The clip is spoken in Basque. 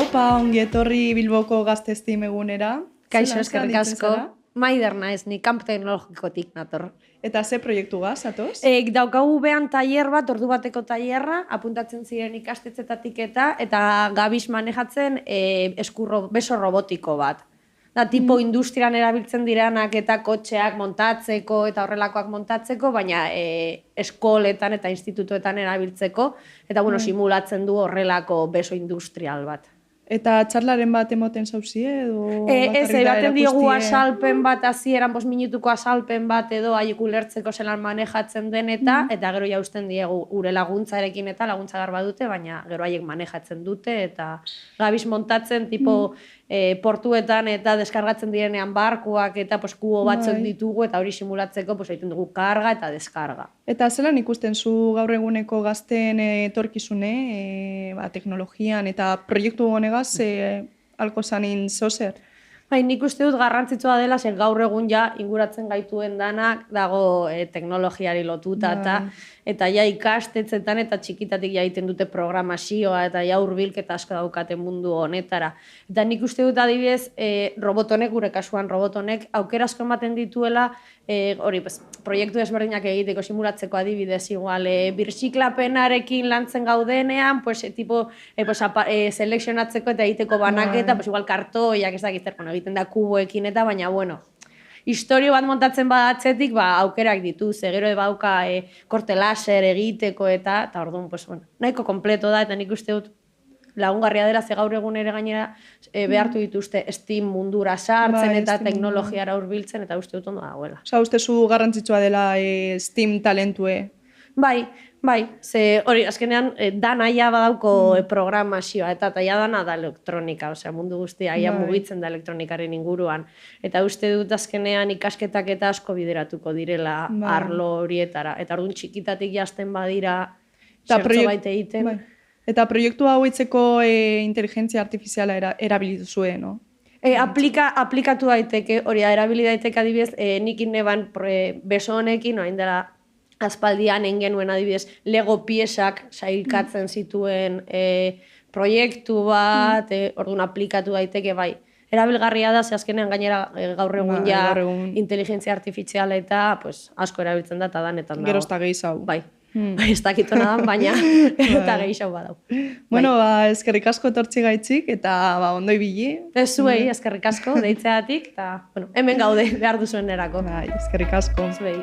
Aupa, ongi etorri Bilboko Gazte-Steam egunera. Kaixo, eskerrik asko. Maider naiz, ni kamp teknologikotik nator. Eta ze proiektu gaz, atoz? Daukagu behan tailer bat, ordu bateko tailerra, apuntatzen ziren ikastetzetatik eta gabiz manejatzen beso robotiko bat. Da, tipo industrian erabiltzen diranak eta kotxeak montatzeko eta horrelakoak montatzeko, baina eskoletan eta institutoetan erabiltzeko, eta simulatzen du horrelako beso industrial bat. Eta txarlaren bat emoten zauzie edo? Ez, baten diogu asalpen bat, hasieran 5 minutuko asalpen bat edo haiek ulertzeko zelan manejatzen den eta gero jausten diegu gure laguntzarekin eta laguntza garba dute, baina gero haiek manejatzen dute eta gabiz montatzen tipo portuetan eta deskargatzen direnean barkuak eta kubo batzuk ditugu eta hori simulatzeko egiten dugu karga eta deskarga. Eta zelan ikusten zu gaur eguneko gazten etorkizune, teknologian eta proiektu honegaz alko zanin zozer? Bai, nik uste dut garrantzitsua dela, zer gaur egun ja inguratzen gaituen danak dago teknologiari lotuta eta ja ikastetzetan eta txikitatik ja egiten dute programazioa eta ja hurbilketa asko daukate mundu honetara. Eta nik uste dut adibidez robotonek, gure kasuan robotonek, aukera asko ematen dituela proiektu desberdinak egiteko simulatzeko adibidez igual birziklapenarekin lantzen gaudenean, selekzionatzeko eta egiteko banaketa, igual kartoiak ez dakit egiten da kuboekin eta baina historio bat montatzen badatzetik aukerak ditu, gero bauka korte laser egiteko eta orduan nahiko kompleto da eta nik uste dut lagungarria dela gaur egun ere gainera behartu dituzte Steam mundura sartzen eta teknologiara hurbiltzen eta uste dut ondo dagoela. Osa, uste zu garrantzitsua dela Steam talentue? Bai, ze hori, azkenean naia badauko programazioa eta taia dana da elektronika, mundu guztia mugitzen da elektronikaren inguruan. Eta uste dut azkenean ikasketak eta asko bideratuko direla arlo horietara. Eta orduan txikitatik jazten badira zertzo baita egiten. Eta proiektu hau itzeko inteligentzia artifiziala erabilizue, no? Aplikatu daiteke, hori erabili daiteke adibidez, nikin neban beso honekin, orain dela aspaldian genuen adibidez Lego piesak sailkatzen zituen proiektu bat, orduan aplikatu daiteke bai. Erabilgarria da, ze azkenean gainera gaur egun inteligentzia artifiziala eta asko erabiltzen da eta danetan dago. Gero ez da gehiago. Bai, ez dakitona da, baina eta gehiago badau. Bueno, eskerrik asko etortzi gaitzik eta ondo ibili. Zuei, eskerrik asko, deitzeatik, eta hemen gaude behar duzuen erako. Eskerrik asko. Zuei.